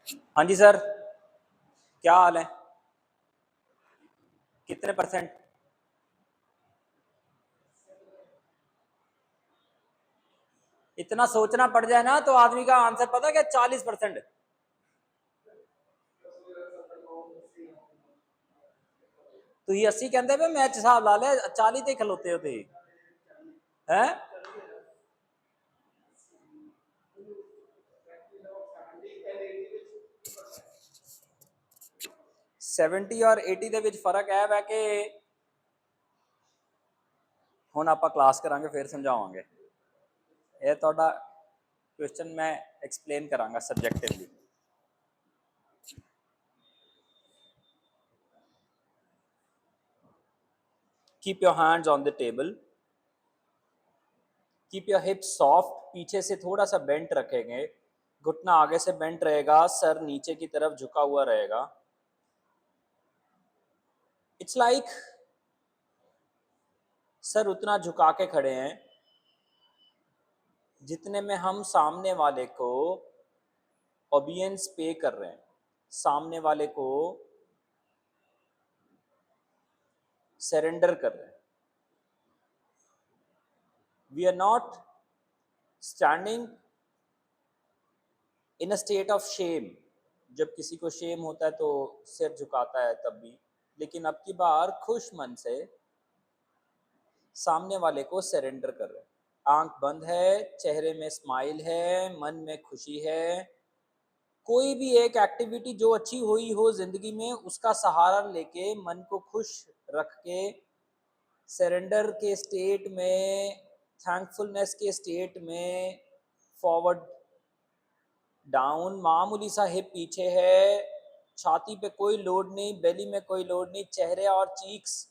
हाँ जी सर, क्या हाल है? कितने परसेंट? इतना सोचना पड़ जाए ना तो आदमी का आंसर पता क्या? 40%। ਤੁਸੀਂ 80 ਕਹਿੰਦੇ ਵੇ, ਮੈਂ ਹਿਸਾਬ ਲਾ ਲਿਆ 40 ਤੇ ਖਲੋਤੇ ਹੋ ਤੁਸੀਂ ਹੈ। 70 और 80 ਦੇ ਵਿੱਚ ਫਰਕ ਹੈ ਵੈ ਕਿ ਹੁਣ ਆਪਾਂ ਕਲਾਸ ਕਰਾਂਗੇ ਫਿਰ ਸਮਝਾਵਾਂਗੇ। ਇਹ ਤੁਹਾਡਾ क्वेश्चन मैं एक्सप्लेन करांगा subjectively. Keep your hands on the table, keep your hips soft, पीछे से थोड़ा सा बेंट रखेंगे, घुटना आगे से बेंट रहेगा, सर नीचे की तरफ झुका हुआ रहेगा। इट्स लाइक सर उतना झुका के खड़े हैं जितने में हम सामने वाले को ओबियंस पे कर रहे हैं, सामने वाले को सरेंडर कर रहे हैं। We are not standing in a state of shame. जब किसी को शेम होता है तो सिर झुकाता है तब भी, लेकिन अब की बार खुश मन से सामने वाले को सरेंडर कर रहे हैं। आंख बंद है, चेहरे में स्माइल है, मन में खुशी है। कोई भी एक एक्टिविटी जो अच्छी हुई हो जिंदगी में उसका सहारा लेके मन को खुश रख के सरेंडर के स्टेट में, थैंकफुलनेस के स्टेट में फॉरवर्ड डाउन, मामूली सा हिप पीछे है, छाती पे कोई लोड नहीं, बेली में कोई लोड नहीं, चेहरे और चीक्स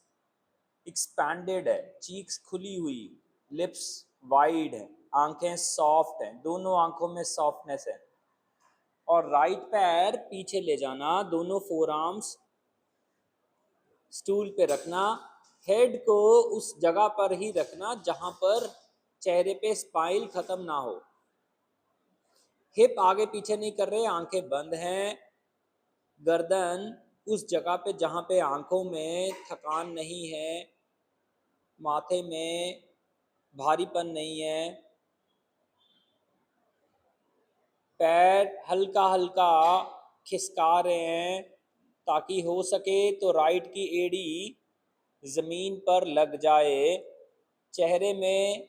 एक्सपैंडेड है, चीक्स खुली हुई, लिप्स वाइड है, आंखें सॉफ्ट हैं, दोनों आंखों में सॉफ्टनेस है। और राइट पैर पीछे ले जाना, दोनों फोर आर्म्स स्टूल पे रखना, हेड को उस जगह पर ही रखना जहां पर चेहरे पे स्माइल खत्म ना हो। हिप आगे पीछे नहीं कर रहे, आंखें बंद हैं, गर्दन उस जगह पे जहां पे आंखों में थकान नहीं है, माथे में भारीपन नहीं है। पैर हल्का हल्का खिसका रहे हैं ताकि हो सके तो राइट की एड़ी जमीन पर लग जाए, चेहरे में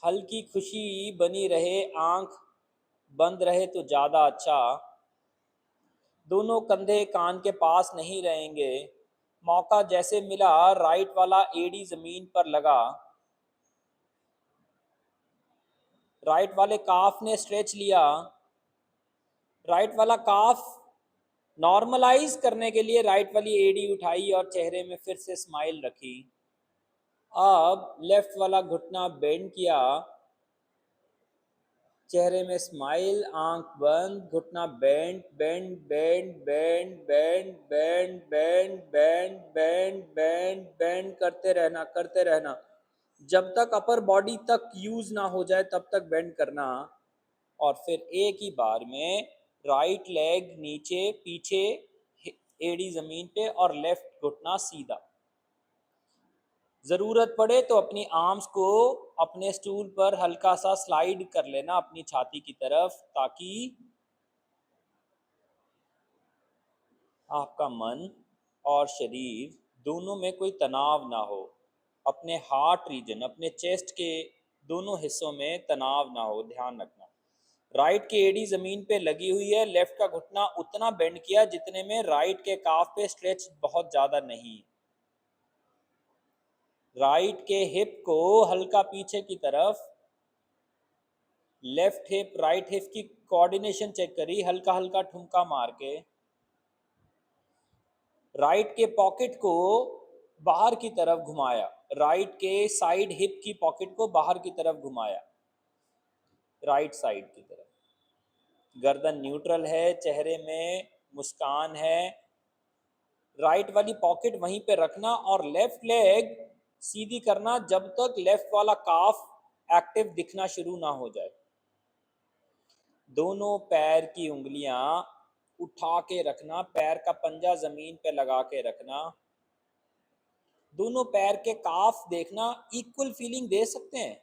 हल्की खुशी बनी रहे, आंख बंद रहे तो ज़्यादा अच्छा। दोनों कंधे कान के पास नहीं रहेंगे। मौका जैसे मिला राइट वाला एड़ी जमीन पर लगा, राइट वाले काफ ने स्ट्रेच लिया, राइट वाला काफ नॉर्मलाइज करने के लिए राइट वाली एड़ी उठाई और चेहरे में फिर से स्माइल रखी। अब लेफ्ट वाला घुटना बेंड किया, चेहरे में स्माइल, आंख बंद, घुटना bend bend bend bend bend bend bend bend bend bend bend करते रहना जब तक अपर बॉडी तक यूज ना हो जाए तब तक बेंड करना। और फिर एक ही बार में राइट लेग नीचे पीछे, एड़ी जमीन पे और लेफ्ट घुटना सीधा। ज़रूरत पड़े तो अपनी आर्म्स को अपने स्टूल पर हल्का सा स्लाइड कर लेना अपनी छाती की तरफ, ताकि आपका मन और शरीर दोनों में कोई तनाव ना हो। अपने हार्ट रीजन, अपने चेस्ट के दोनों हिस्सों में तनाव ना हो, ध्यान रखना। राइट की एड़ी जमीन पे लगी हुई है, लेफ्ट का घुटना उतना बेंड किया जितने में राइट के काफ पे स्ट्रेच बहुत ज़्यादा नहीं। राइट के हिप को हल्का पीछे की तरफ, लेफ्ट हिप राइट हिप की कोऑर्डिनेशन चेक करी, हल्का हल्का ठुमका मार के। राइट के पॉकेट को बाहर की तरफ घुमाया, राइट के साइड हिप की पॉकेट को बाहर की तरफ घुमाया, राइट साइड की तरफ। गर्दन न्यूट्रल है, चेहरे में मुस्कान है, राइट वाली पॉकेट वहीं पे रखना और लेफ्ट लेग सीधी करना जब तक लेफ्ट वाला काफ एक्टिव दिखना शुरू ना हो जाए। दोनों पैर की उंगलियां उठा के रखना, पैर का पंजा जमीन पे लगा के रखना, दोनों पैर के काफ देखना, इक्वल फीलिंग दे सकते हैं।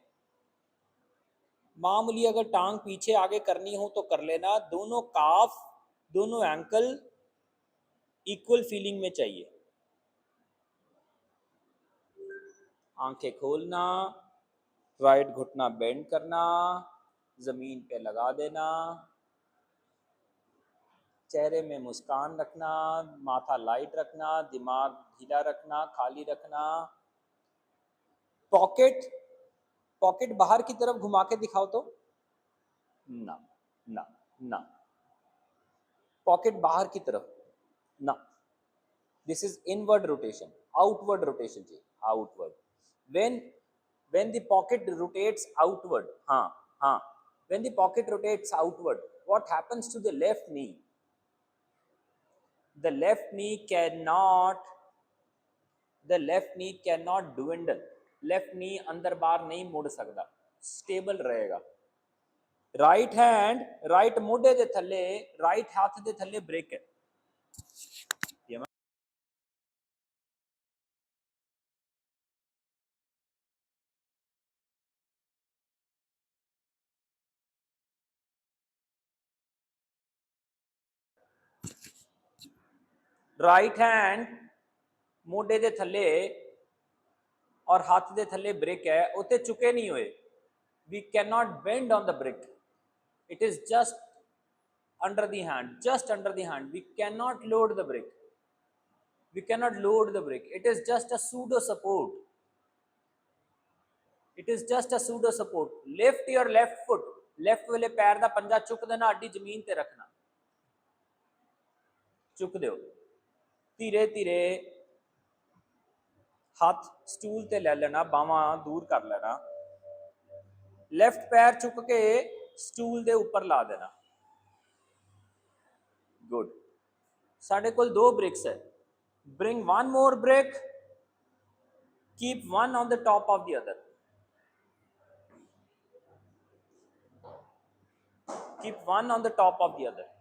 मामूली अगर टांग पीछे आगे करनी हो तो कर लेना, दोनों काफ दोनों एंकल इक्वल फीलिंग में चाहिए। आंखें खोलना, राइट घुटना बेंड करना, जमीन पे लगा देना, चेहरे में मुस्कान रखना, माथा लाइट रखना, दिमाग ढीला रखना, खाली रखना। पॉकेट पॉकेट बाहर की तरफ घुमा के दिखाओ तो, ना ना ना, पॉकेट बाहर की तरफ ना, this is inward rotation, outward rotation चाहिए, outward. When when the pocket rotates outward, हाँ हाँ, when the pocket rotates outward, what happens to the left knee? The left knee cannot the left knee cannot dwindle, left knee अंदर बाहर नहीं मुड़ सकता, stable रहेगा। Right hand right मोढे दे थल्ले, right हाथ दे थल्ले ब्रेक है। राइट हैंड मोढे दे थल्ले और हाथ दे थल्ले ब्रेक है, उते चुके नहीं हुए। We can not bend on the break, it is just under the hand, just under the hand, we cannot load the brake, we cannot load the brake, it is just a pseudo support, it is just a pseudo support। lift your left foot, left वाले पैर दा पंजा चुक देना, अड्डी जमीन ते रखना, चुक दो, धीरे धीरे हाथ स्टूल ते ले लेना, बावां दूर कर लेना, लेफ्ट पैर चुक के स्टूल दे ऊपर ला देना। गुड। साढ़े कोल दो ब्रेक्स है, bring one more break, keep one on the top of the other, keep one on the top of the other.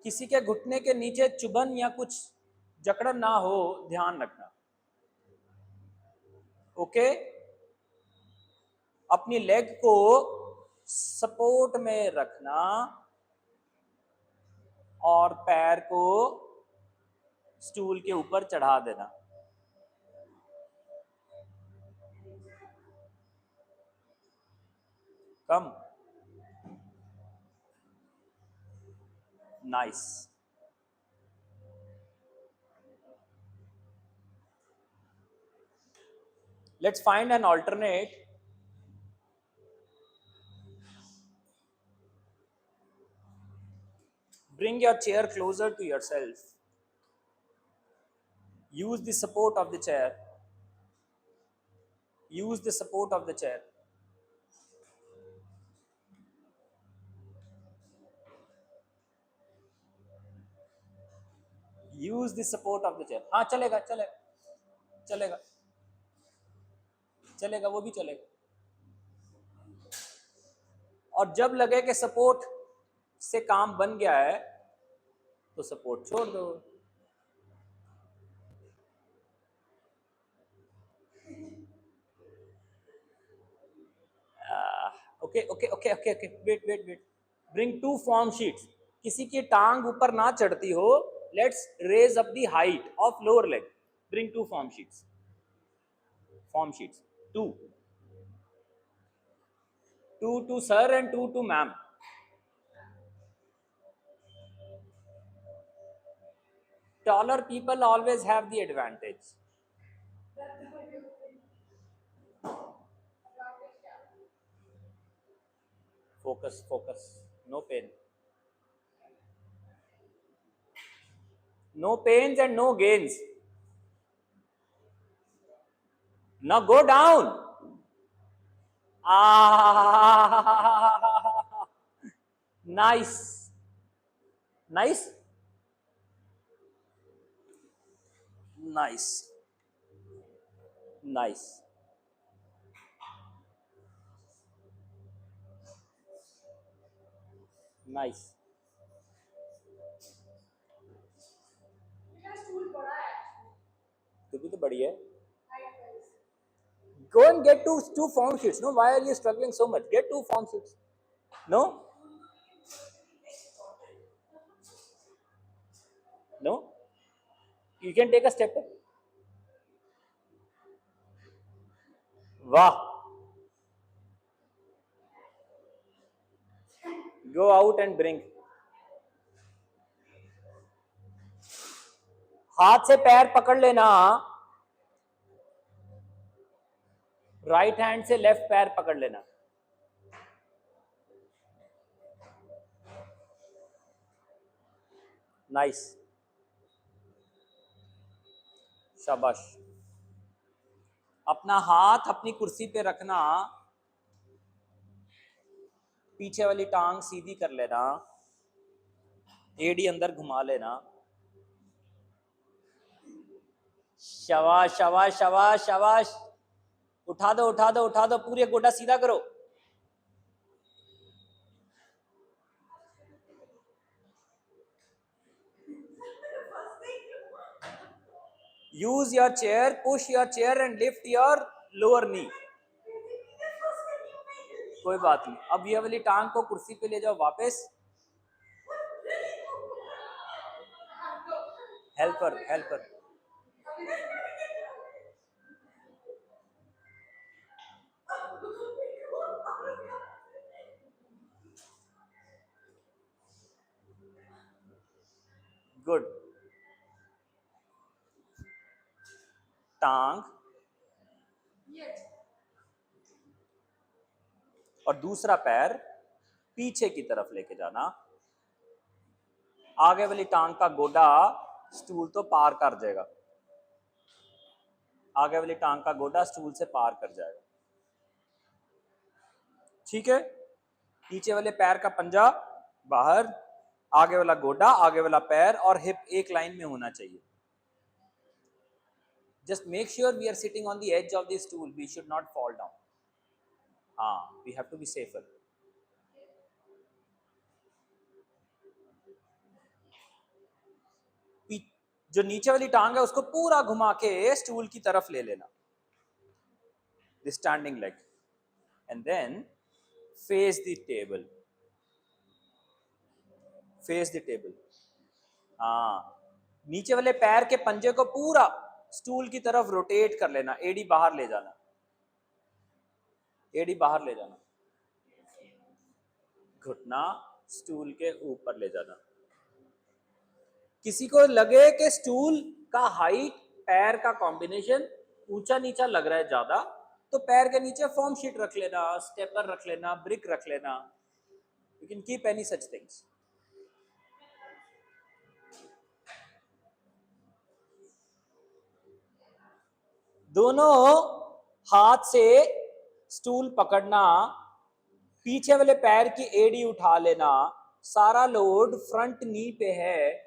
किसी के घुटने के नीचे चुभन या कुछ जकड़न ना हो, ध्यान रखना। ओके, अपनी लेग को सपोर्ट में रखना और पैर को स्टूल के ऊपर चढ़ा देना। Come, nice. Let's find an alternate. Bring your chair closer to yourself. Use the support of the chair. Use the support of the chair. Use the support of the chair. हाँ चलेगा चलेगा चलेगा चलेगा, वो भी चलेगा। और जब लगे कि सपोर्ट से काम बन गया है तो सपोर्ट छोड़ दो। Okay okay okay okay okay, wait wait wait, bring two form sheets. किसी की टांग ऊपर ना चढ़ती हो, let's raise up the height of lower leg. Bring two form sheets, form sheets, two, two to sir and two to ma'am. Taller people always have the advantage. Focus, focus. No pain. No pains and no gains. Now go down. Ah, nice, nice, nice, nice. Nice. पड़ी है. Go and get two form sheets. No, why are you struggling so much? Get two form sheets. No, no. You can take a step. वाह. Go out and bring. हाथ से पैर पकड़ लेना. Right hand से left पैर पकड़ लेना. नाइस. शाबाश. अपना हाथ अपनी कुर्सी पे रखना. पीछे वाली टांग सीधी कर लेना. एड़ी अंदर घुमा लेना. शाबाश शाबाश शाबाश शाबाश. उठा दो उठा दो उठा दो. पूरे गोडा सीधा करो. Use your chair, push your chair and lift your lower knee. कोई बात नहीं. अब ये वाली टांग को कुर्सी पे ले जाओ वापस. Helper helper. गुड. टांग और दूसरा पैर पीछे की तरफ लेके जाना. आगे वाली टांग का गोडा स्टूल तो पार कर जाएगा. आगे वाली टांग का गोडा स्टूल से पार कर जाएगा. ठीक है. नीचे वाले पैर का पंजा बाहर. आगे वाला गोडा, आगे वाला पैर और हिप एक लाइन में होना चाहिए. Just make sure we are sitting on the edge of the stool. We should not fall down. We have to be safer. जो नीचे वाली टांग है उसको पूरा घुमा के स्टूल की तरफ ले लेना. The standing leg. And then face the table. Face the table. नीचे वाले पैर के पंजे को पूरा स्टूल की तरफ रोटेट कर लेना. एड़ी बाहर ले जाना. एड़ी बाहर ले जाना. घुटना स्टूल के ऊपर ले जाना. किसी को लगे कि स्टूल का हाइट पैर का कॉम्बिनेशन ऊंचा नीचा लग रहा है ज्यादा, तो पैर के नीचे फॉर्म शीट रख लेना, स्टेपलर रख लेना, ब्रिक रख लेना. You can keep any such things. दोनों हाथ से स्टूल पकड़ना. पीछे वाले पैर की एड़ी उठा लेना. सारा लोड फ्रंट नी पे है.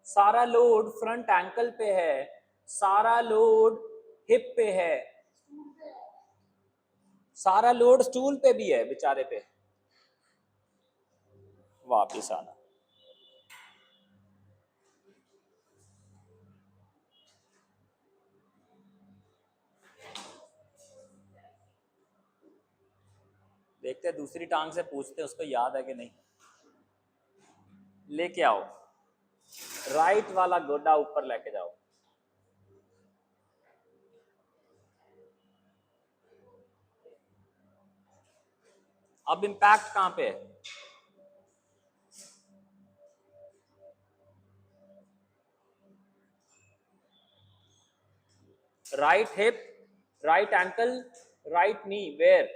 सारा लोड फ्रंट एंकल पे है. सारा लोड हिप पे है. सारा लोड स्टूल पे भी है बेचारे पे. वापिस आना. देखते दूसरी टांग से पूछते उसको याद है कि नहीं. लेके आओ. राइट वाला गोडा ऊपर लेके जाओ. अब इंपैक्ट कहां पे है? Right hip, right ankle, right knee. Where?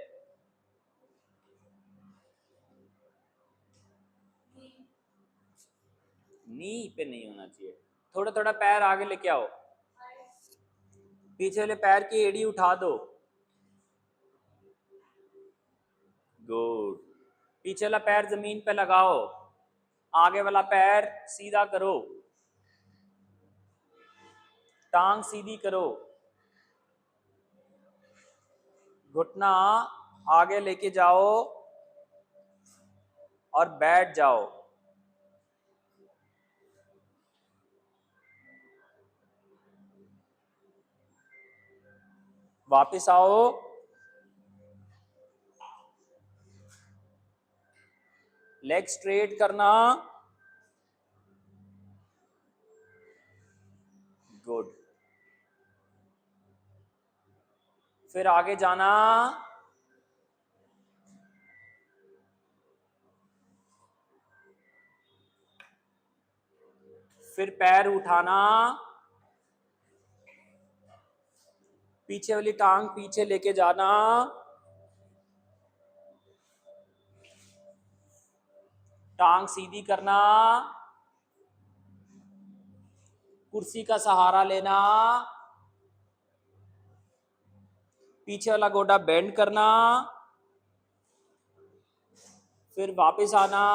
Knee पे नहीं होना चाहिए. थोड़ा थोड़ा पैर आगे लेके आओ. पीछे वाले पैर की एड़ी उठा दो. गुड. पीछे वाला पैर जमीन पे लगाओ. आगे वाला पैर सीधा करो. टांग सीधी करो. घुटना आगे लेके जाओ और बैठ जाओ. वापस आओ, लेग स्ट्रेट करना, गुड। फिर आगे जाना, फिर पैर उठाना, पीछे वाली टांग पीछे लेके जाना, टांग सीधी करना, कुर्सी का सहारा लेना, पीछे वाला गोडा बेंड करना, फिर वापस आना,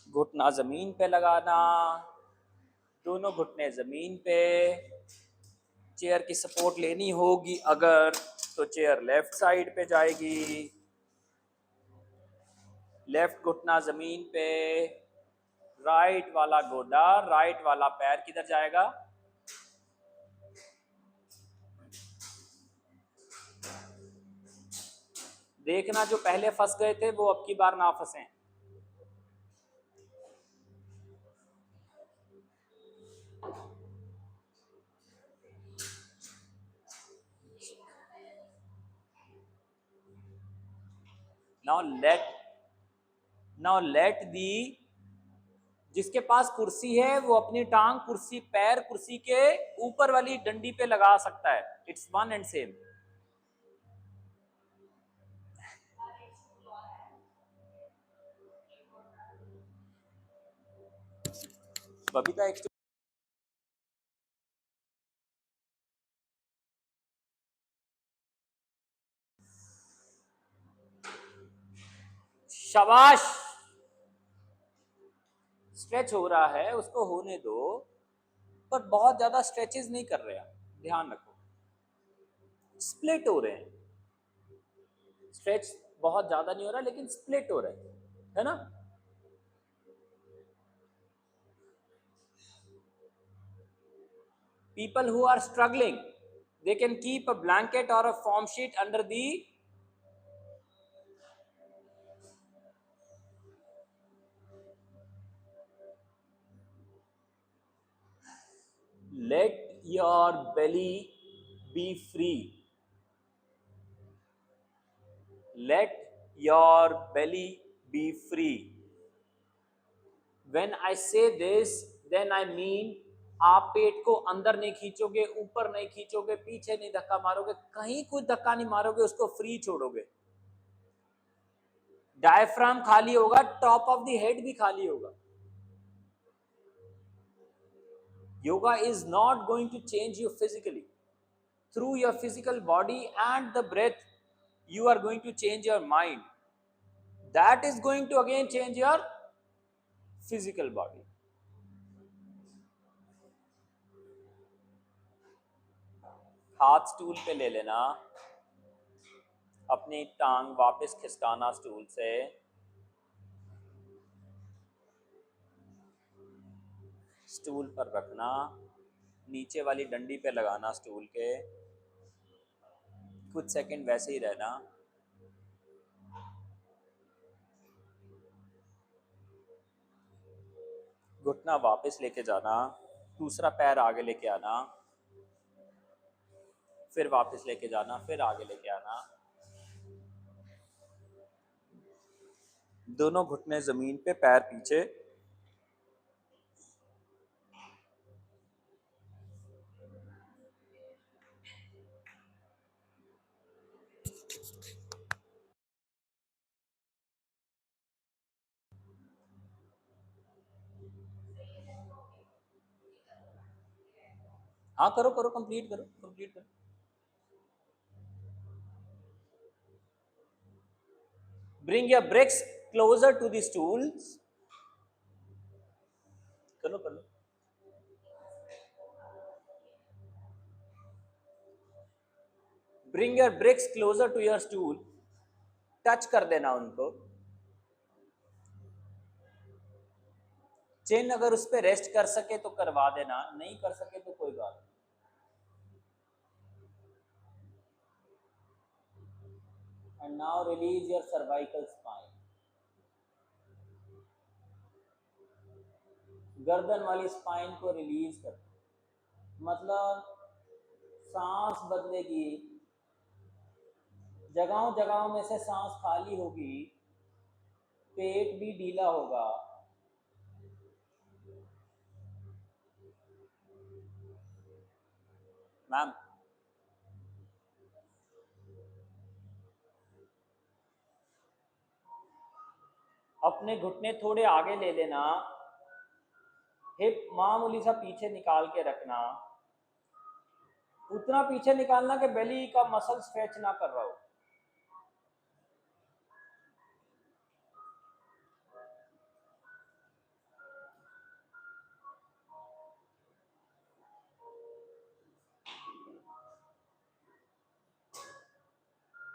घुटना जमीन पे लगाना, दोनों घुटने जमीन पे। चेयर की सपोर्ट लेनी होगी अगर तो चेयर लेफ्ट साइड पे जाएगी, लेफ्ट घुटना जमीन पे, राइट वाला गोडा, राइट वाला पैर किधर जाएगा? देखना जो पहले फंस गए थे वो अब की बार ना फंसे। नाउ लेट दी, जिसके पास कुर्सी है वो अपनी टांग कुर्सी, पैर कुर्सी के ऊपर वाली डंडी पे लगा सकता है। It's one and same. Babita एक शाबाश, स्ट्रेच हो रहा है उसको होने दो, पर बहुत ज्यादा स्ट्रेचेस नहीं कर रहे हैं, ध्यान रखो। स्प्लिट हो रहे हैं, स्ट्रेच बहुत ज्यादा नहीं हो रहा लेकिन स्प्लिट हो रहे हैं, है ना? People who are struggling, they can keep a blanket or a foam sheet under the let your belly be free, let your belly be free. When I say this, then I mean आप पेट को अंदर नहीं खींचोगे, ऊपर नहीं खींचोगे, पीछे नहीं धक्का मारोगे, कहीं कुछ धक्का नहीं मारोगे, उसको फ्री छोड़ोगे। डायफ्राम खाली होगा, टॉप ऑफ द हेड भी खाली होगा। Yoga is not going to change you physically. Through your physical body and the breath, you are going to change your mind. That is going to again change your physical body. हाथ stool पे ले लेना, अपनी टांग वापस खिसकाना stool से, stool पर रखना, नीचे वाली डंडी पे लगाना स्टूल के, कुछ सेकंड वैसे ही रहना, घुटना वापस लेके जाना, दूसरा पैर आगे लेके आना, फिर वापस लेके जाना, फिर आगे लेके आना, दोनों घुटने जमीन पे, पैर पीछे। हाँ करो करो, कंप्लीट करो, कंप्लीट करो। Bring your bricks closer to the stools. कर लो कर लो। Bring your bricks closer to your stool. Touch कर देना उनको। चेन अगर उस पर रेस्ट कर सके तो करवा देना, नहीं कर सके तो कोई बात नहीं। And now release your cervical spine. गर्दन वाली स्पाइन को रिलीज कर, मतलब सांस बदलेगी, जगहों जगहों में से सांस खाली होगी, पेट भी ढीला होगा। मैम अपने घुटने थोड़े आगे ले लेना, हिप मामूली सा पीछे निकाल के रखना, उतना पीछे निकालना कि बेली का मसल स्ट्रेच ना कर रहा हो।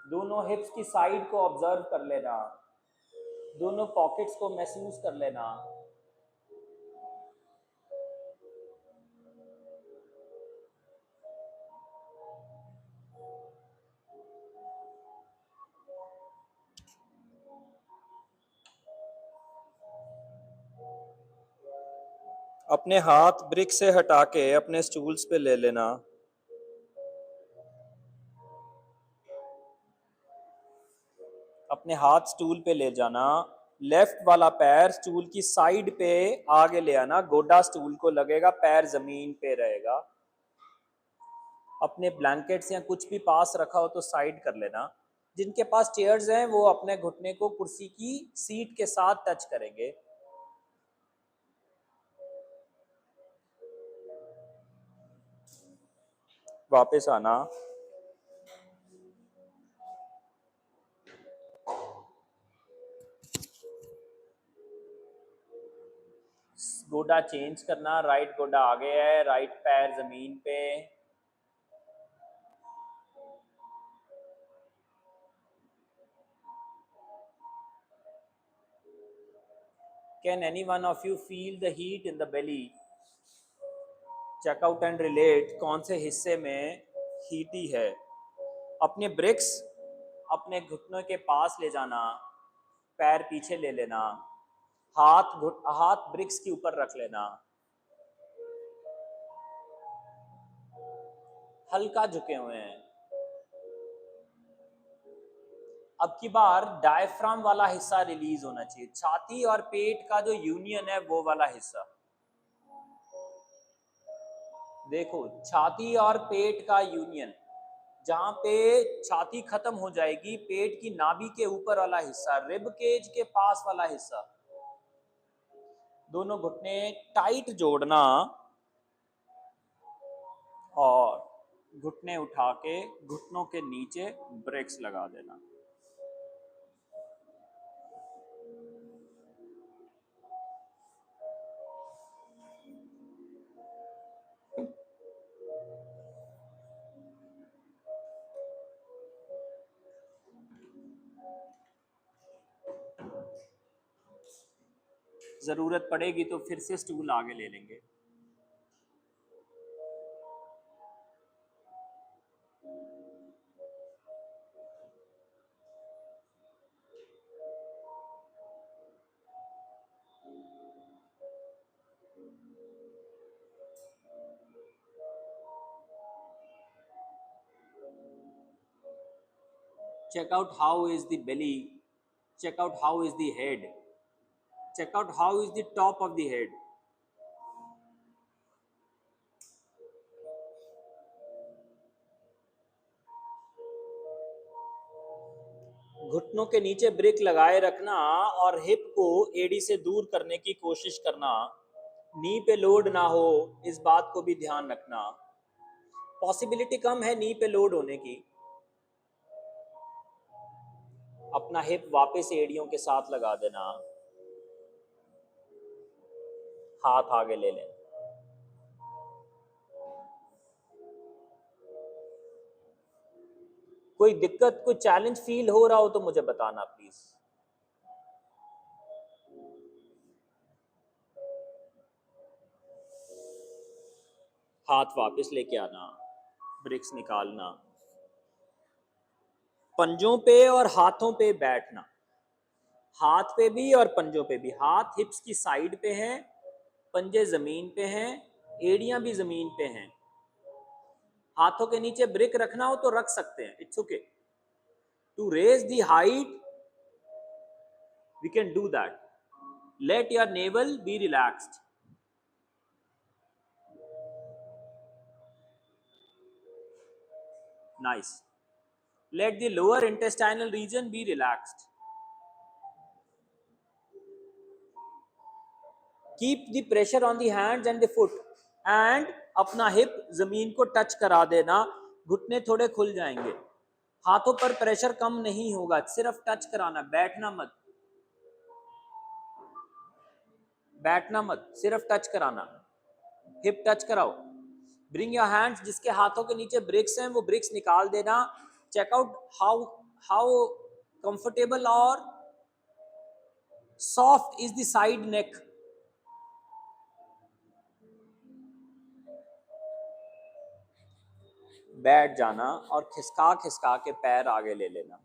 दोनों हिप्स की साइड को ऑब्जर्व कर लेना, दोनों पॉकेट्स को महसूस कर लेना। अपने हाथ ब्रिक से हटा के अपने स्टूल्स पे ले लेना। अपने हाथ स्टूल पे ले जाना, लेफ्ट वाला पैर स्टूल की साइड पे आगे ले आना, गोडा स्टूल को लगेगा, पैर जमीन पे रहेगा। अपने ब्लैंकेट्स या कुछ भी पास रखा हो तो साइड कर लेना। जिनके पास चेयर्स हैं वो अपने घुटने को कुर्सी की सीट के साथ टच करेंगे। वापस आना, गोडा चेंज करना, राइट गोडा आगे है, राइट पैर जमीन पे। Can any one of you feel the heat in the belly? Check out and relate कौन से हिस्से में हीटी है। अपने ब्रिक्स अपने घुटनों के पास ले जाना, पैर पीछे ले लेना, हाथ ब्रिक्स के ऊपर रख लेना, हल्का झुके हुए हैं। अब की बार डायफ्राम वाला हिस्सा रिलीज होना चाहिए, छाती और पेट का जो यूनियन है वो वाला हिस्सा। देखो छाती और पेट का यूनियन, जहां पे छाती खत्म हो जाएगी, पेट की नाभि के ऊपर वाला हिस्सा, रिब केज के पास वाला हिस्सा, दोनों घुटने टाइट जोड़ना और घुटने उठा के घुटनों के नीचे ब्रेक्स लगा देना। जरूरत पड़ेगी तो फिर से स्टूल आगे ले लेंगे। Check out how is the belly. Check out how is the head. Check out how is the top of the head. घुटनों के नीचे ब्रेक लगाए रखना और हिप को एडी से दूर करने की कोशिश करना। नी पे लोड ना हो, इस बात को भी ध्यान रखना। पॉसिबिलिटी कम है नी पे लोड होने की। अपना हिप वापस एड़ियों के साथ लगा देना, हाथ आगे ले लें। कोई दिक्कत, कोई चैलेंज फील हो रहा हो तो मुझे बताना प्लीज। हाथ वापस लेके आना, ब्रिक्स निकालना, पंजों पे और हाथों पे बैठना, हाथ पे भी और पंजों पे भी। हाथ हिप्स की साइड पे हैं, पंजे जमीन पे हैं, एड़ियां भी जमीन पे हैं। हाथों के नीचे ब्रिक रखना हो तो रख सकते हैं, it's okay. To raise the height we can do that. Let your navel be relaxed. Nice. Let the lower intestinal region be relaxed. Keep the pressure on the hands and the foot. And अपना hip जमीन को touch करा देना, घुटने थोड़े खुल जाएंगे। हाथों पर प्रेशर कम नहीं होगा, सिर्फ टच कराना, बैठना मत, बैठना मत, सिर्फ टच कराना। हिप टच कराओ। ब्रिंग योर हैंड्स, जिसके हाथों के नीचे ब्रिक्स हैं वो ब्रिक्स निकाल देना। Check out how how comfortable और soft is the side neck. बैठ जाना और खिसका खिसका के पैर आगे ले लेना।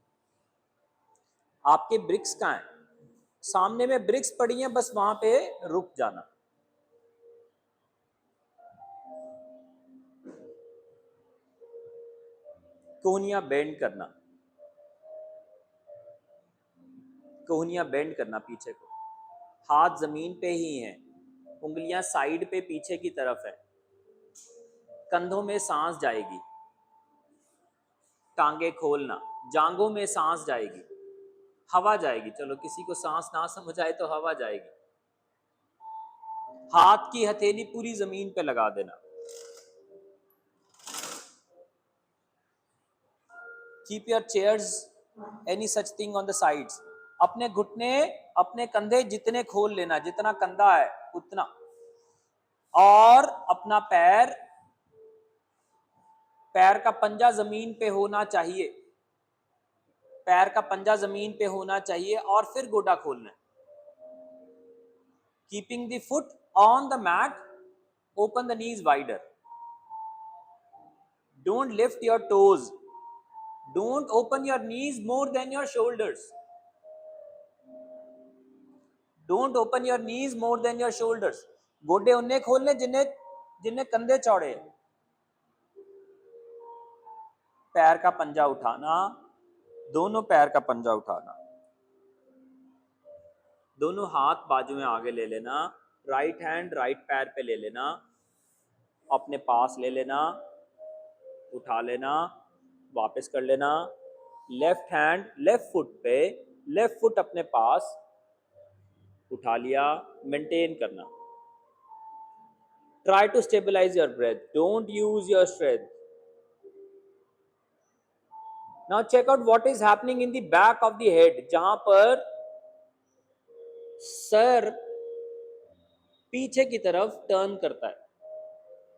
आपके ब्रिक्स कहाँ हैं? सामने में ब्रिक्स पड़ी हैं, बस वहां पे रुक जाना। कोहनियां बेंड करना, कोहनियां बेंड करना पीछे को। हाथ जमीन पे ही हैं, उंगलियां साइड पे पीछे की तरफ है। कंधों में सांस जाएगी, टांगे खोलना, जांघों में सांस जाएगी, हवा जाएगी। चलो किसी को सांस ना समझ आए तो हवा जाएगी। हाथ की हथेली पूरी जमीन पे लगा देना। Keep your chairs any such thing on the sides. अपने घुटने, अपने कंधे जितने खोल लेना, जितना कंधा है उतना। और अपना पैर, पैर का पंजा जमीन पे होना चाहिए, पैर का पंजा जमीन पे होना चाहिए। और फिर गोडा खोलना है। Keeping the foot on the mat, open the knees wider. Don't lift your toes, don't open your knees more than your shoulders, don't open your knees more than your shoulders. गोडे उन्हें खोलने जिन्हें जिन्हें कंधे चौड़े। पैर का पंजा उठाना, दोनों पैर का पंजा उठाना, दोनों हाथ बाजू में आगे ले लेना। राइट हैंड राइट पैर पे ले लेना, अपने पास ले लेना, उठा लेना, वापस कर लेना। लेफ्ट हैंड लेफ्ट फुट पे, लेफ्ट फुट अपने पास उठा लिया, मेंटेन करना। Try to stabilize your breath, don't use your strength. Now check out what is happening in the back of the head, जहां पर सर पीछे की तरफ टर्न करता है,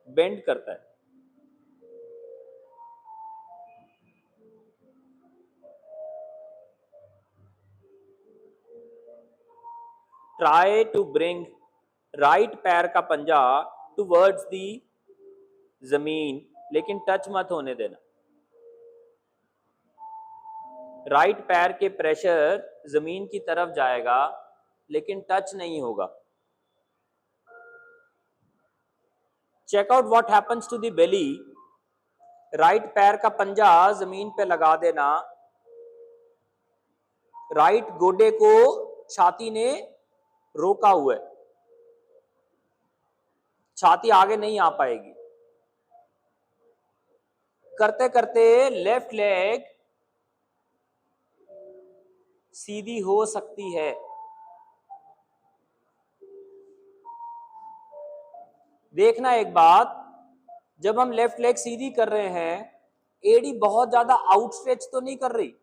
बेंड करता है। ट्राई टू ब्रिंग राइट पैर का पंजा टूवर्ड्स दी जमीन, लेकिन टच मत होने देना। राइट पैर के प्रेशर जमीन की तरफ जाएगा, लेकिन टच नहीं होगा। Check out what happens to the belly. Right पैर का पंजा जमीन पे लगा देना, राइट गोडे को छाती ने रोका हुआ है, छाती आगे नहीं आ पाएगी। करते करते लेफ्ट लेग सीधी हो सकती है। देखना एक बात, जब हम लेफ्ट लेग सीधी कर रहे हैं, एड़ी बहुत ज्यादा आउटस्ट्रेच तो नहीं कर रही।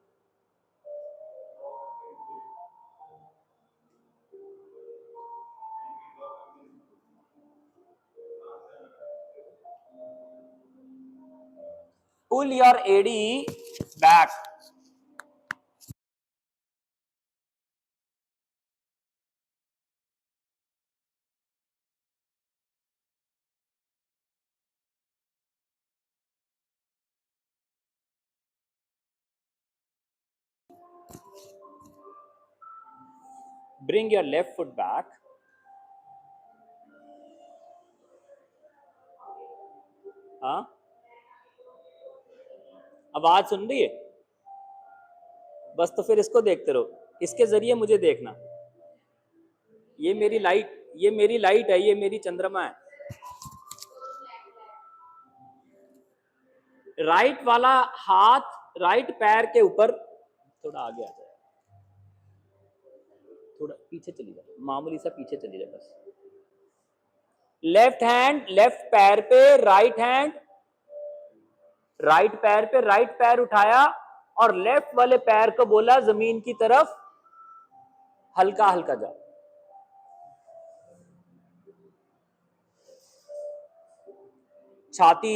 पुल योर एडी back. Bring your left foot back. हाँ, आवाज सुन रही है? बस तो फिर इसको देखते रहो, इसके जरिए मुझे देखना। ये मेरी लाइट, ये मेरी लाइट है, ये मेरी चंद्रमा है। राइट वाला हाथ राइट पैर के ऊपर, थोड़ा आगे आ जाए, थोड़ा पीछे चली जाए, मामूली सा पीछे चली जाए बस। लेफ्ट हैंड लेफ्ट पैर पे, राइट हैंड राइट पैर पे, राइट पैर उठाया और लेफ्ट वाले पैर को बोला जमीन की तरफ हल्का हल्का जाओ। छाती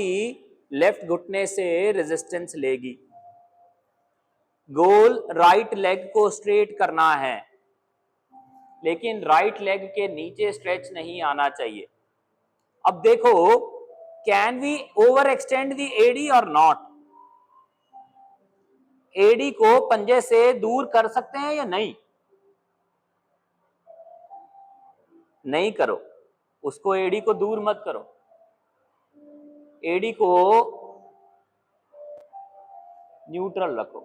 लेफ्ट घुटने से रेजिस्टेंस लेगी। गोल राइट लेग को स्ट्रेट करना है, लेकिन राइट लेग के नीचे स्ट्रेच नहीं आना चाहिए। अब देखो, can we over extend the एडी और नॉट? एडी को पंजे से दूर कर सकते हैं या नहीं? नहीं करो, उसको एडी को दूर मत करो, एडी को न्यूट्रल रखो।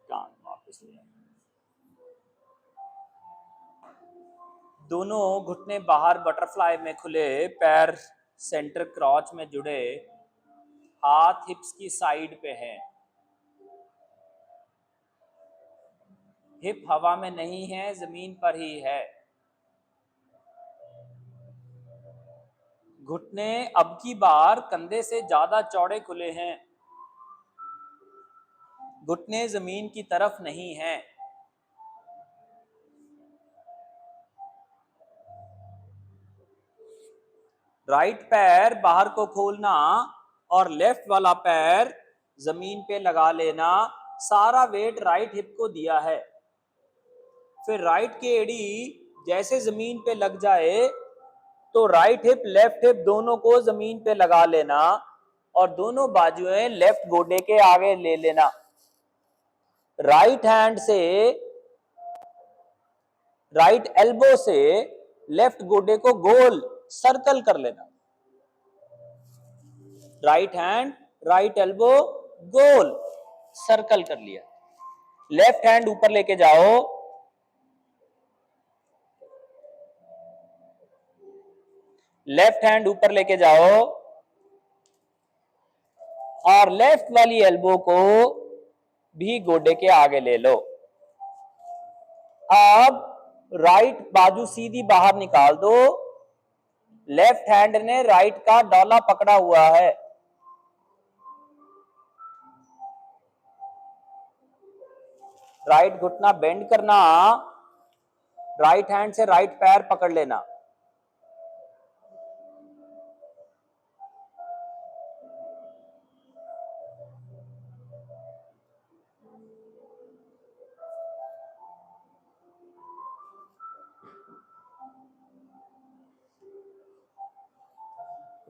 कान वापस ले, दोनों घुटने बाहर बटरफ्लाई में खुले, पैर सेंटर क्रॉच में जुड़े, हाथ हिप्स की साइड पे है, हिप हवा में नहीं है, जमीन पर ही है। घुटने अब की बार कंधे से ज्यादा चौड़े खुले हैं, घुटने जमीन की तरफ नहीं है। राइट पैर बाहर को खोलना और लेफ्ट वाला पैर जमीन पे लगा लेना। सारा वेट राइट हिप को दिया है। फिर राइट की एड़ी जैसे जमीन पे लग जाए तो राइट हिप लेफ्ट हिप दोनों को जमीन पे लगा लेना और दोनों बाजुएं लेफ्ट गोडे के आगे ले लेना। राइट हैंड से, राइट एल्बो से लेफ्ट गोडे को गोल सर्कल कर लेना। राइट हैंड राइट एल्बो गोल सर्कल कर लिया। लेफ्ट हैंड ऊपर लेके जाओ, लेफ्ट हैंड ऊपर लेके जाओ और लेफ्ट वाली एल्बो को भी गोडे के आगे ले लो। अब राइट बाजू सीधी बाहर निकाल दो। लेफ्ट हैंड ने राइट का डोला पकड़ा हुआ है। राइट घुटना बेंड करना, राइट हैंड से राइट पैर पकड़ लेना।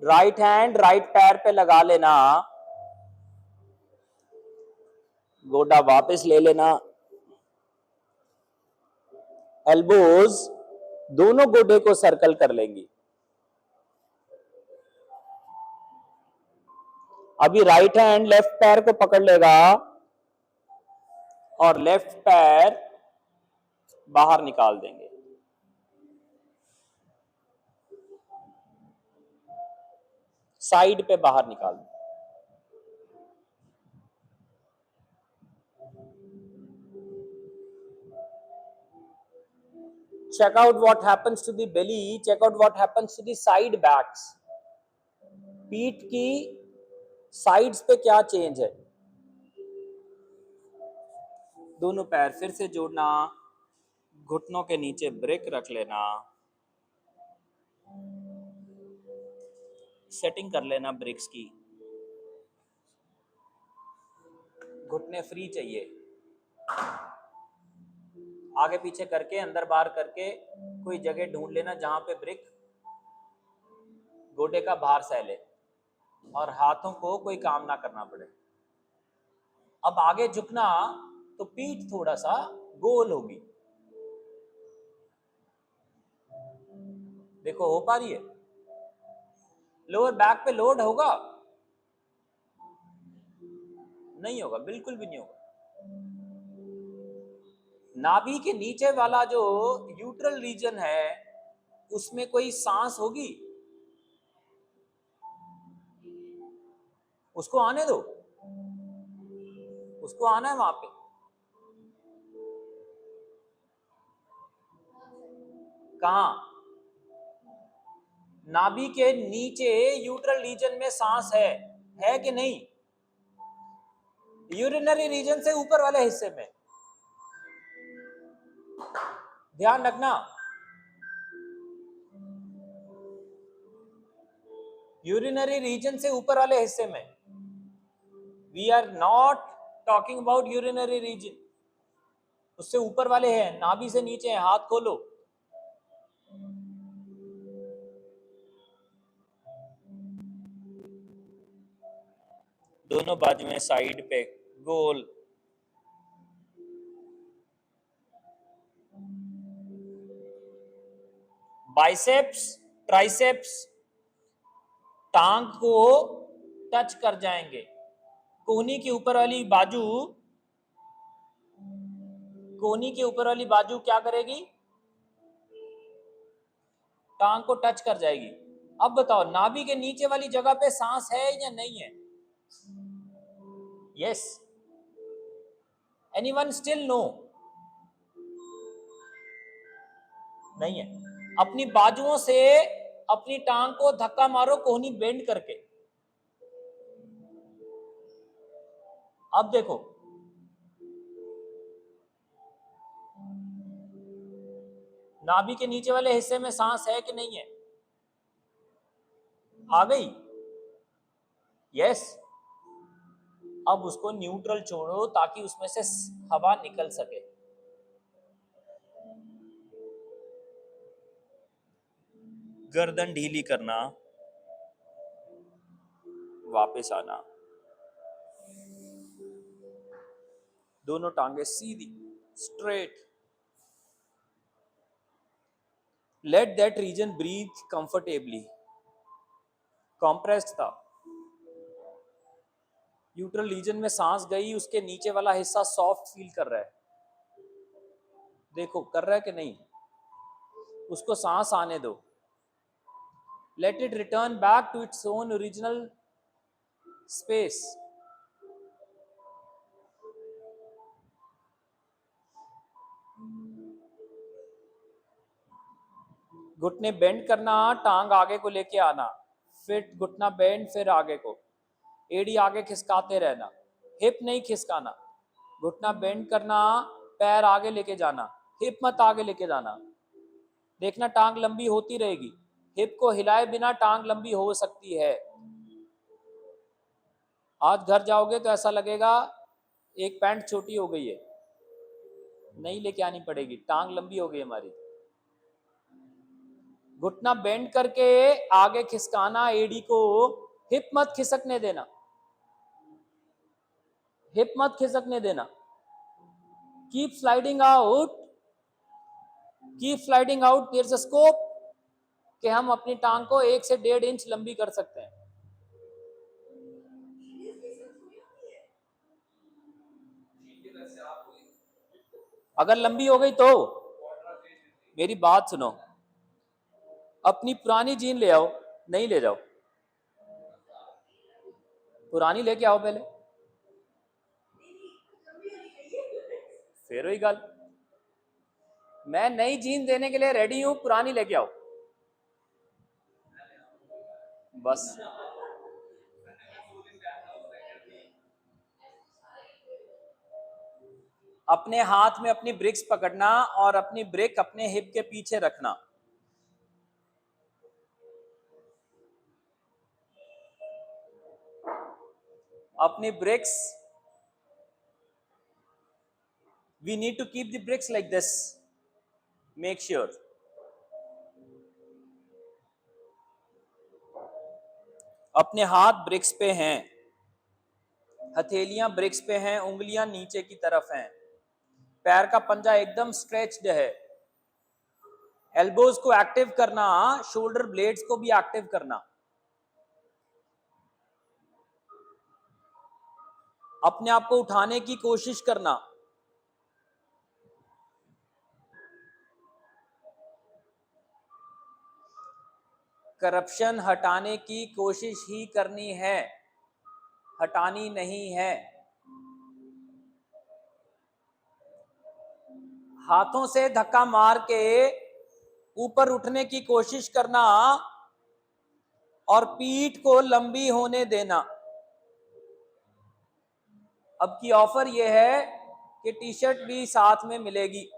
राइट हैंड राइट पैर पे लगा लेना, गोडा वापस ले लेना। एल्बोज दोनों गोडे को सर्कल कर लेंगी। अभी राइट हैंड लेफ्ट पैर को पकड़ लेगा और लेफ्ट पैर बाहर निकाल देंगे। साइड पे बाहर निकाल देंगे। Check out what happens to the belly, check out what happens to the side backs. पीठ की साइड्स पे क्या चेंज है। दोनों पैर फिर से जोड़ना, घुटनों के नीचे ब्रेक रख लेना, सेटिंग कर लेना ब्रिक्स की। घुटने फ्री चाहिए, आगे पीछे करके अंदर बाहर करके कोई जगह ढूंढ लेना जहां पे ब्रिक गोडे का भार सह ले और हाथों को कोई काम ना करना पड़े। अब आगे झुकना तो पीठ थोड़ा सा गोल होगी। देखो हो पा रही है? लोअर बैक पे लोड होगा? नहीं होगा, बिल्कुल भी नहीं होगा। नाभि के नीचे वाला जो यूट्रल रीजन है उसमें कोई सांस होगी? उसको आने दो, उसको आना है वहां पे। कहां? नाभि के नीचे यूट्रल रीजन में सांस है कि नहीं? यूरिनरी रीजन से ऊपर वाले हिस्से में, ध्यान रखना। यूरिनरी रीजन से ऊपर वाले हिस्से में, we are not talking about urinary region, उससे ऊपर वाले हैं, नाभि से नीचे हैं। हाथ खोलो, दोनों बाजू में साइड पे गोल। बाइसेप्स, ट्राइसेप्स टांग को टच कर जाएंगे। कोहनी के ऊपर वाली बाजू, कोहनी के ऊपर वाली बाजू क्या करेगी? टांग को टच कर जाएगी। अब बताओ, नाभि के नीचे वाली जगह पे सांस है या नहीं है? Yes, anyone still no? नहीं है। अपनी बाजुओं से अपनी टांग को धक्का मारो, कोहनी बेंड करके। अब देखो, नाभि के नीचे वाले हिस्से में सांस है कि नहीं है? आ गई? यस। अब उसको न्यूट्रल छोड़ो ताकि उसमें से हवा निकल सके। गर्दन ढीली करना, वापस आना, दोनों टांगे सीधी, straight. Let that region breathe comfortably. Compressed था, यूट्रल रीजन में सांस गई, उसके नीचे वाला हिस्सा सॉफ्ट फील कर रहा है। देखो कर रहा है कि नहीं? उसको सांस आने दो। Let it return back to its own original space. घुटने बेंड करना, टांग आगे को लेके आना, फिर घुटना बेंड, फिर आगे को, एड़ी आगे खिसकाते रहना, हिप नहीं खिसकाना। घुटना बेंड करना, पैर आगे लेके जाना, हिप मत आगे लेके जाना। देखना टांग लंबी होती रहेगी, हिप को हिलाए बिना टांग लंबी हो सकती है। आज घर जाओगे तो ऐसा लगेगा एक पैंट छोटी हो गई है, नहीं लेके आनी पड़ेगी, टांग लंबी हो गई हमारी। घुटना बेंड करके आगे खिसकाना एड़ी को, हिप मत खिसकने देना, हिप मत खिसकने देना। Keep sliding out, keep sliding out. There is a scope कि हम अपनी टांग को 1 से 1.5 इंच लंबी कर सकते हैं। अगर लंबी हो गई तो मेरी बात सुनो, अपनी पुरानी जीन ले आओ, नहीं ले जाओ, पुरानी लेके आओ पहले, फिर वही गल। मैं नई जीन देने के लिए रेडी हूं, पुरानी लेके आओ बस। अपने हाथ में अपनी ब्रिक्स पकड़ना और अपनी ब्रिक अपने हिप के पीछे रखना। अपनी BRICS, we need to keep the bricks like this, make sure। अपने हाथ ब्रिक्स पे हैं, हथेलियां ब्रिक्स पे हैं, उंगलियां नीचे की तरफ हैं। पैर का पंजा एकदम स्ट्रेच्ड है। एल्बोज को एक्टिव करना, शोल्डर ब्लेड्स को भी एक्टिव करना। अपने आप को उठाने की कोशिश करना। करप्शन हटाने की कोशिश ही करनी है, हटानी नहीं है। हाथों से धक्का मार के ऊपर उठने की कोशिश करना और पीठ को लंबी होने देना। अब की ऑफर यह है कि टी शर्ट भी साथ में मिलेगी।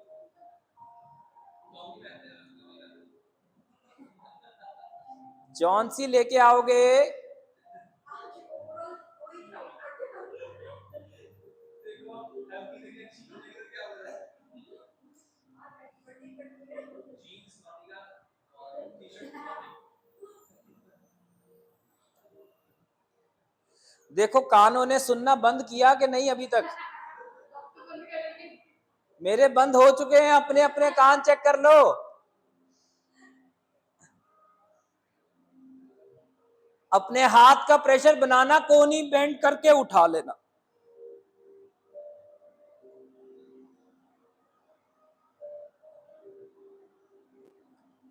जॉन सी लेके आओगे? देखो कानों ने सुनना बंद किया कि नहीं अभी तक? मेरे बंद हो चुके हैं, अपने अपने कान चेक कर लो। अपने हाथ का प्रेशर बनाना, कोनी बेंड करके उठा लेना।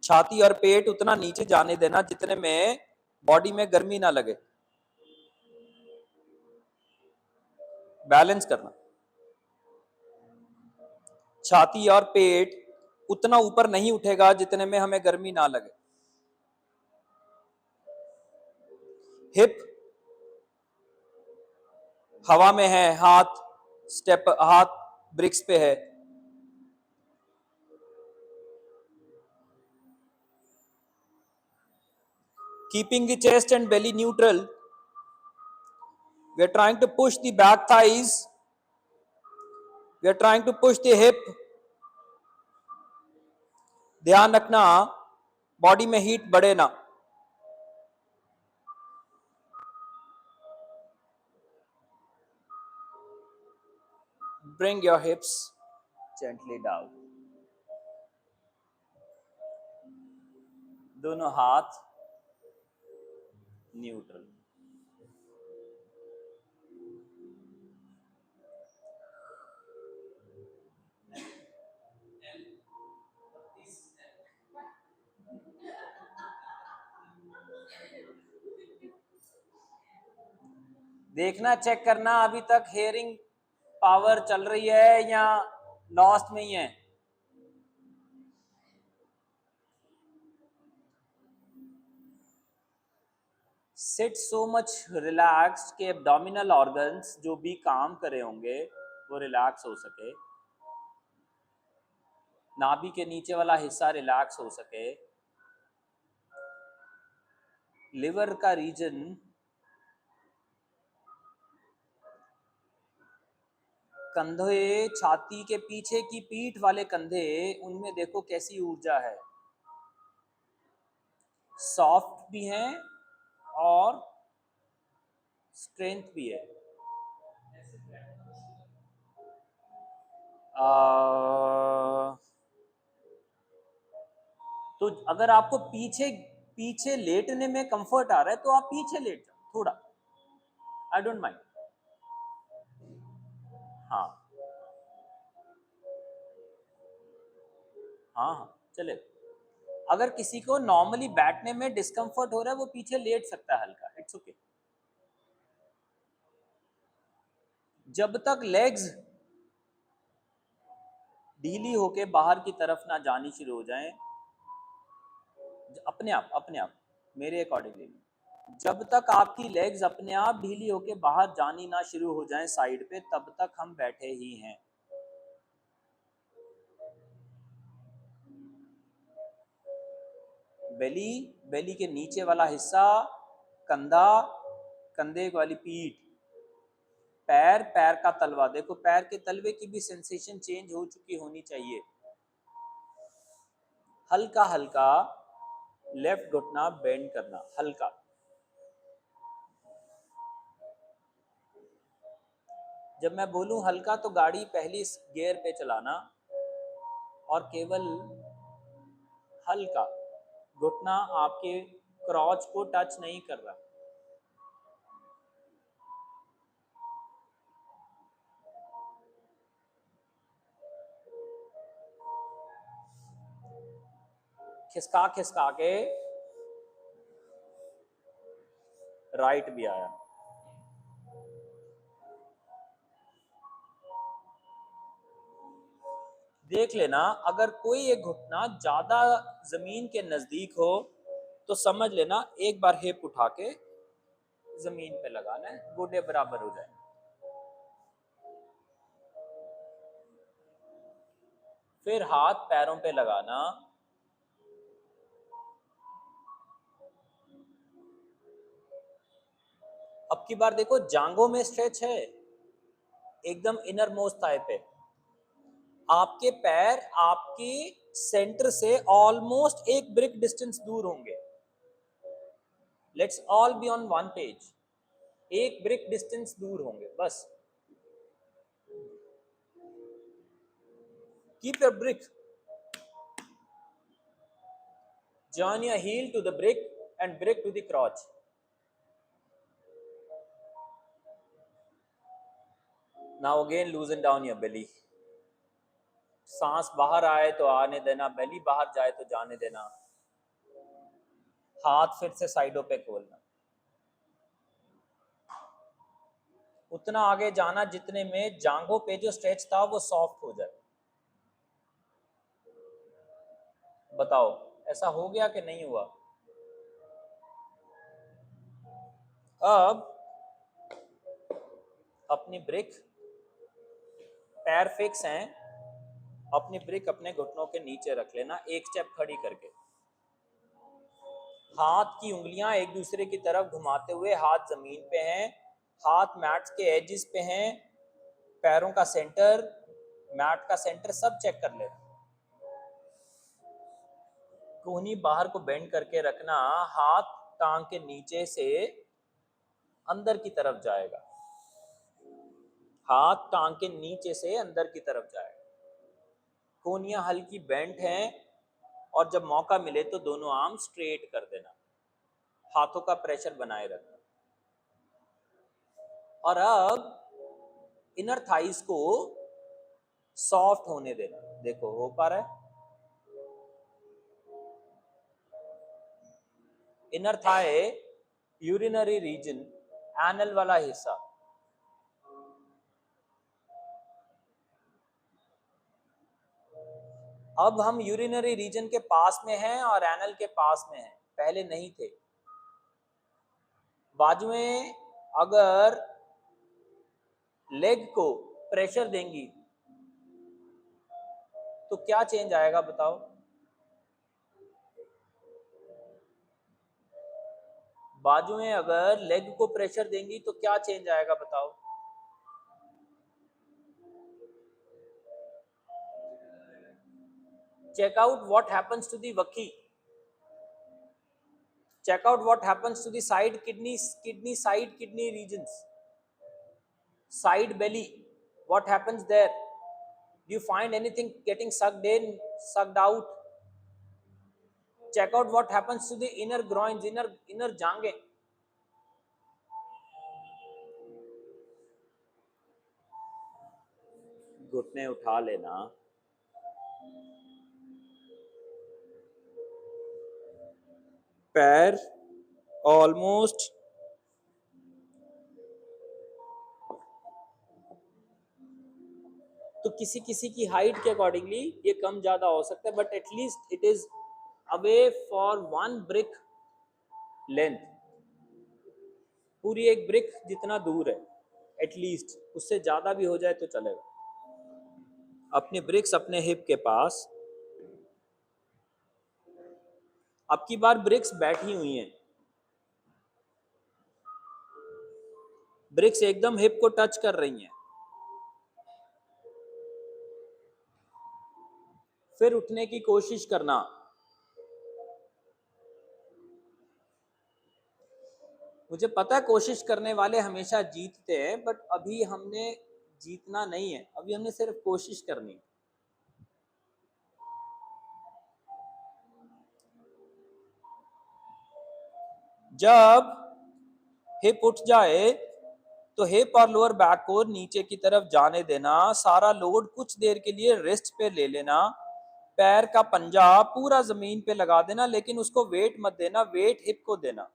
छाती और पेट उतना नीचे जाने देना जितने में बॉडी में गर्मी ना लगे। बैलेंस करना। छाती और पेट उतना ऊपर नहीं उठेगा जितने में हमें गर्मी ना लगे। हिप हवा में है, हाथ ब्रिक्स पे है। Keeping the chest and belly neutral, we are trying to push the back thighs, we are trying to push the hip। ध्यान रखना बॉडी में हीट बढ़े ना। Bring your hips gently down। दोनों हाथ न्यूट्रल। देखना, चेक करना अभी तक हेयरिंग पावर चल रही है या लॉस्ट में ही है। सिट सो मच रिलैक्स्ड कि एब्डोमिनल ऑर्गन्स जो भी काम कर रहे होंगे वो रिलैक्स हो सके, नाभि के नीचे वाला हिस्सा रिलैक्स हो सके, लिवर का रीजन, कंधे, छाती के पीछे की पीठ वाले कंधे, उनमें देखो कैसी ऊर्जा है, सॉफ्ट भी हैं और स्ट्रेंथ भी है। तो अगर आपको पीछे पीछे लेटने में कंफर्ट आ रहा है तो आप पीछे लेट जाओ थोड़ा, आई डोंट माइंड। हाँ हाँ हाँ चले। अगर किसी को नॉर्मली बैठने में डिस्कंफर्ट हो रहा है वो पीछे लेट सकता है हल्का, इट्स ओके। जब तक लेग्स ढीली होके बाहर की तरफ ना जानी शुरू हो जाएं, अपने आप मेरे अकॉर्डिंगली, जब तक आपकी लेग्स अपने आप ढीली होके बाहर जानी ना शुरू हो जाएं साइड पे, तब तक हम बैठे ही हैं। बेली के नीचे वाला हिस्सा, कंधा, कंधे वाली पीठ, पैर का तलवा, देखो पैर के तलवे की भी सेंसेशन चेंज हो चुकी होनी चाहिए। हल्का हल्का लेफ्ट घुटना बेंड करना, हल्का। जब मैं बोलूं हल्का तो गाड़ी पहली गियर पे चलाना और केवल हल्का, घुटना आपके क्रॉच को टच नहीं कर रहा। खिसका खिसका के राइट भी आया। देख लेना, अगर कोई एक घुटना ज्यादा जमीन के नजदीक हो तो समझ लेना एक बार हिप उठा के जमीन पे लगाना है, गोडे बराबर हो जाए। फिर हाथ पैरों पे लगाना। अब की बार देखो जांघों में स्ट्रेच है, एकदम इनर मोस्ट थाई पे। आपके पैर आपके सेंटर से ऑलमोस्ट एक ब्रिक डिस्टेंस दूर होंगे। Let's all be on one page. एक ब्रिक डिस्टेंस दूर होंगे बस। Keep your brick, join your heel to the brick and brick to the crotch. Now again loosen down your belly. सांस बाहर आए तो आने देना, बेली बाहर जाए तो जाने देना। हाथ फिर से साइडों पे खोलना। उतना आगे जाना जितने में जांघों पे जो स्ट्रेच था वो सॉफ्ट हो जाए। बताओ ऐसा हो गया कि नहीं हुआ? अब अपनी ब्रिक, पैर फिक्स हैं, अपनी ब्रिक अपने घुटनों के नीचे रख लेना, एक स्टेप खड़ी करके। हाथ की उंगलियां एक दूसरे की तरफ घुमाते हुए हाथ जमीन पे हैं, हाथ मैट्स के एजेस पे हैं, पैरों का सेंटर, मैट का सेंटर सब चेक कर लेना। कोहनी बाहर को बेंड करके रखना, हाथ टांग के नीचे से अंदर की तरफ जाएगा, हाथ टांग के नीचे से अंदर की तरफ जाएगा। कोहनियां हल्की बेंट हैं और जब मौका मिले तो दोनों आर्म स्ट्रेट कर देना, हाथों का प्रेशर बनाए रखना। और अब इनर थाइस को सॉफ्ट होने देना। देखो हो पा रहा है? Inner thigh, urinary region, anal वाला हिस्सा। अब हम यूरिनरी रीजन के पास में हैं और एनल के पास में हैं, पहले नहीं थे। बाजुएं अगर लेग को प्रेशर देंगी तो क्या चेंज आएगा बताओ? बाजुएं अगर लेग को प्रेशर देंगी तो क्या चेंज आएगा बताओ? Check out what happens to the vaki. Check out what happens to the side side kidney regions. Side belly. What happens there? Do you find anything getting sucked in, sucked out? Check out what happens to the inner groins, inner jange. घुटने उठा लेना, पैर almost तो किसी किसी की height के accordingly ये कम ज्यादा हो सकता है, but at least it is away for one brick length. पूरी एक ब्रिक जितना दूर है, एटलीस्ट उससे ज्यादा भी हो जाए तो चलेगा। अपनी ब्रिक्स अपने हिप के पास। अब की बार ब्रिक्स बैठी हुई हैं, ब्रिक्स एकदम हिप को टच कर रही हैं। फिर उठने की कोशिश करना। मुझे पता है कोशिश करने वाले हमेशा जीतते हैं, बट अभी हमने जीतना नहीं है, अभी हमने सिर्फ कोशिश करनी है। जब हिप उठ जाए तो हिप और लोअर बैक को नीचे की तरफ जाने देना, सारा लोड कुछ देर के लिए रिस्ट पे ले लेना, पैर का पंजा पूरा जमीन पे लगा देना, लेकिन उसको वेट मत देना, वेट हिप को देना।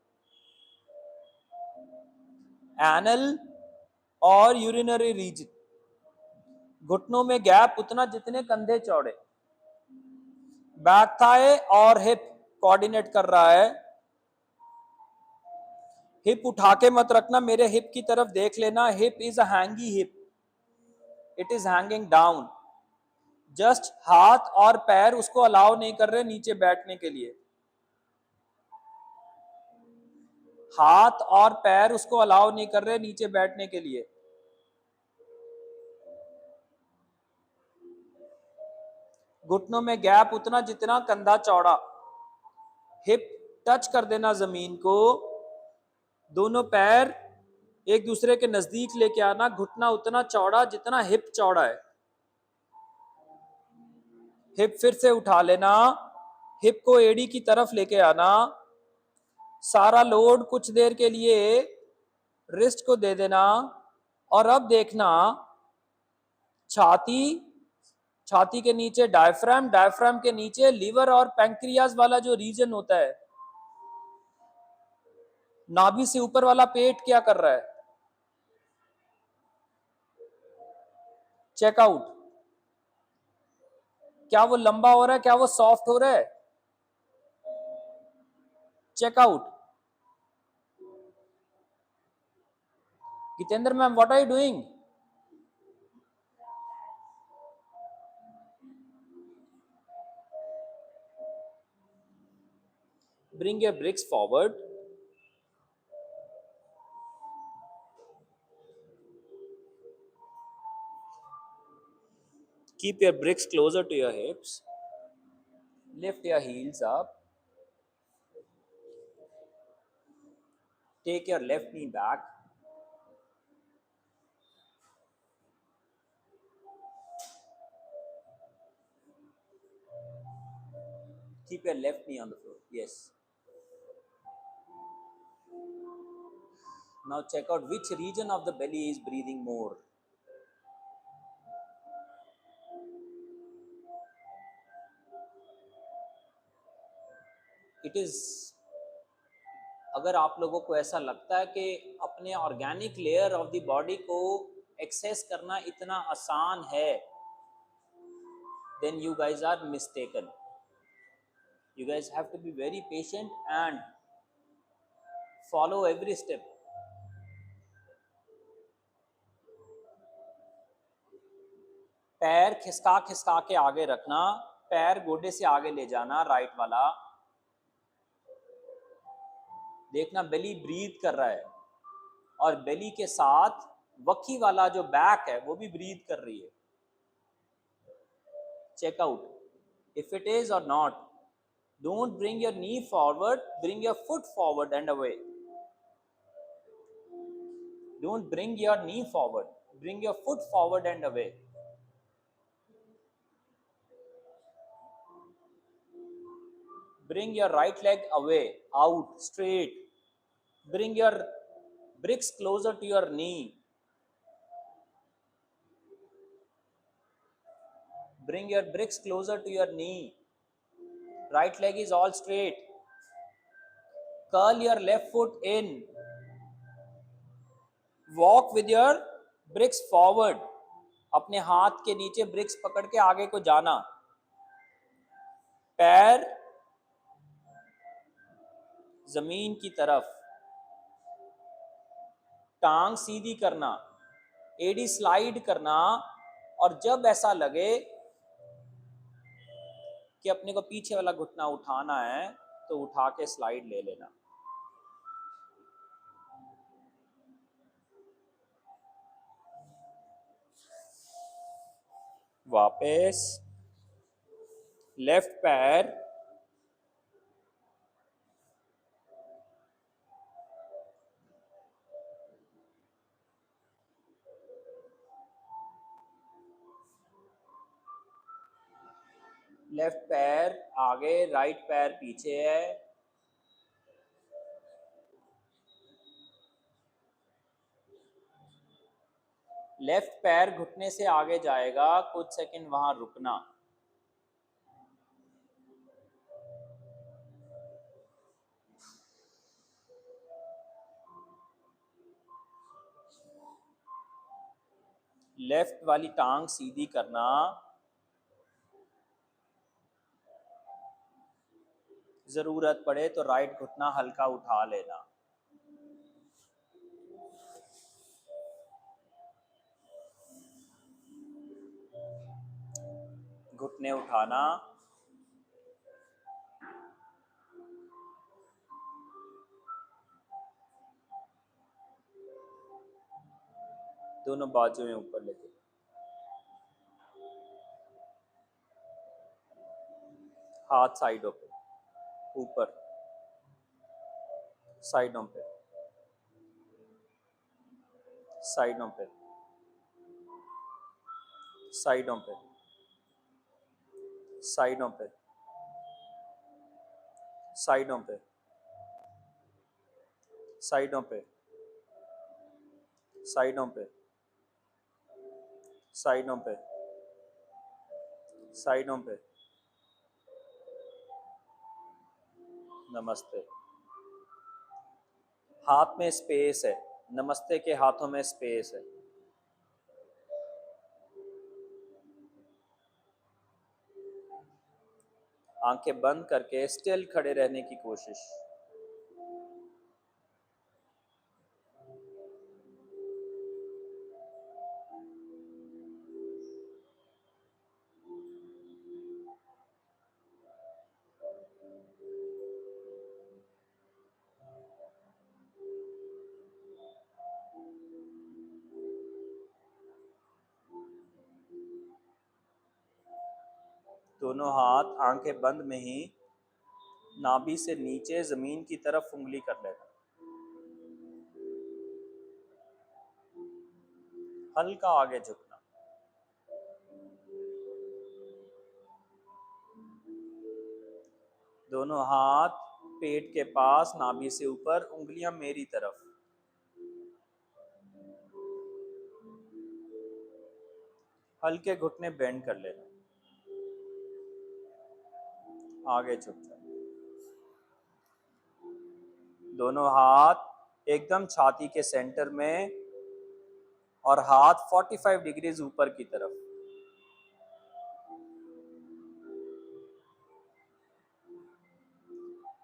एनल और यूरिनरी रीजन, घुटनों में गैप उतना जितने कंधे चौड़े। बैक थाई और हिप कोऑर्डिनेट कर रहा है। हिप उठा के मत रखना, मेरे हिप की तरफ देख लेना। हिप इज अ हैंगी hip, it is hanging down. Just हाथ और पैर उसको अलाउ नहीं कर रहे नीचे बैठने के लिए, हाथ और पैर उसको अलाउ नहीं कर रहे नीचे बैठने के लिए। घुटनों में गैप उतना जितना कंधा चौड़ा। हिप टच कर देना जमीन को, दोनों पैर एक दूसरे के नजदीक लेके आना, घुटना उतना चौड़ा जितना हिप चौड़ा है। हिप फिर से उठा लेना, हिप को एड़ी की तरफ लेके आना, सारा लोड कुछ देर के लिए रिस्ट को दे देना। और अब देखना छाती, छाती के नीचे डायफ्राम, डायफ्राम के नीचे लीवर और पैंक्रियाज वाला जो रीजन होता है। नाभि से ऊपर वाला पेट क्या कर रहा है? चेकआउट। क्या वो लंबा हो रहा है, क्या वो सॉफ्ट हो रहा है? Checkout. Gitendra ma'am, what are you doing? Bring your bricks forward. Keep your bricks closer to your hips. Lift your heels up. Take your left knee back. Keep your left knee on the floor. Yes. Now check out which region of the belly is breathing more. It is, अगर आप लोगों को ऐसा लगता है कि अपने organic layer of the body को एक्सेस करना इतना आसान है, then you guys are mistaken. You guys have to be very patient and follow every step. पैर खिसका खिसका के आगे रखना, पैर गोडे से आगे ले जाना, राइट वाला। देखना बेली ब्रीथ कर रहा है, और बेली के साथ वक्की वाला जो बैक है वो भी ब्रीथ कर रही है। Check out if it is और not. Don't bring your knee forward, bring your foot forward and away. Don't bring your knee forward, bring your foot forward and away. Bring your right leg away, out, straight. Bring your bricks closer to your knee. Bring your bricks closer to your knee. Right leg is all straight. Curl your left foot in. Walk with your bricks forward. अपने हाथ के नीचे BRICS पकड़ के आगे को जाना। पैर जमीन की तरफ, टांग सीधी करना, एडी स्लाइड करना, और जब ऐसा लगे कि अपने को पीछे वाला घुटना उठाना है तो उठा के स्लाइड ले लेना। वापस लेफ्ट पैर लेफ्ट पैर आगे, राइट पैर पीछे है। लेफ्ट पैर घुटने से आगे जाएगा, कुछ सेकंड वहां रुकना। लेफ्ट वाली टांग सीधी करना। जरूरत पड़े तो राइट घुटना हल्का उठा लेना। घुटने उठाना। दोनों बाजुएं ऊपर लेके, हाथ साइडों पे, ऊपर, साइडों पे, साइडों पे, साइडों पे, साइडों पे, साइडों पे, साइडों पे, साइडों पे, साइडों पे, साइडों पे। नमस्ते। हाथ में स्पेस है, नमस्ते के हाथों में स्पेस है। आंखें बंद करके स्टिल खड़े रहने की कोशिश। दोनों हाथ आंखें बंद में ही नाभि से नीचे जमीन की तरफ उंगली कर लेना। हल्का आगे झुकना। दोनों हाथ पेट के पास, नाभि से ऊपर, उंगलियां मेरी तरफ। हल्के घुटने बेंड कर लेना। आगे झुक जाए। दोनों हाथ एकदम छाती के सेंटर में और हाथ 45 डिग्रीज ऊपर की तरफ।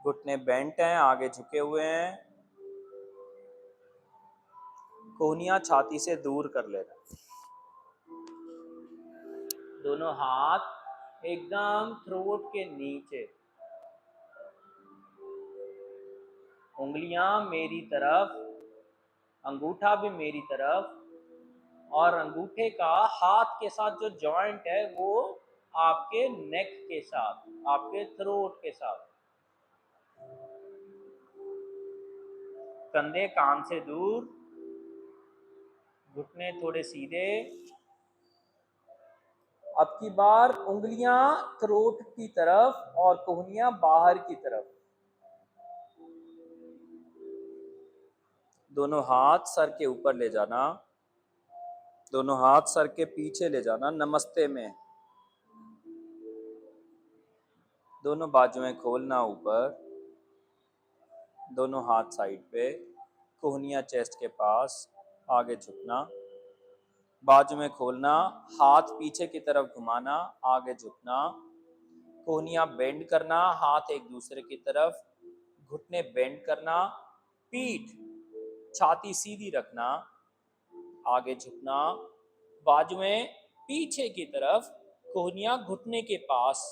घुटने बेंट हैं, आगे झुके हुए हैं। कोहनियां छाती से दूर कर लेना। दोनों हाथ एकदम थ्रोट के नीचे, उंगलियां मेरी तरफ, अंगूठा भी मेरी तरफ, और अंगूठे का हाथ के साथ जो जॉइंट है वो आपके नेक के साथ, आपके थ्रोट के साथ। कंधे कान से दूर, घुटने थोड़े सीधे। अब की बार उंगलियां थ्रोट की तरफ और कोहनियां बाहर की तरफ। दोनों हाथ सर के ऊपर ले जाना, दोनों हाथ सर के पीछे ले जाना, नमस्ते में। दोनों बाजुएं खोलना ऊपर, दोनों हाथ साइड पे, कोहनियां चेस्ट के पास, आगे झुकना। बाजू में खोलना, हाथ पीछे की तरफ घुमाना, आगे झुकना। कोहनियां बेंड करना, हाथ एक दूसरे की तरफ, घुटने बेंड करना। पीठ, छाती सीधी रखना, आगे झुकना। बाजुएं पीछे की तरफ, कोहनियां घुटने के पास।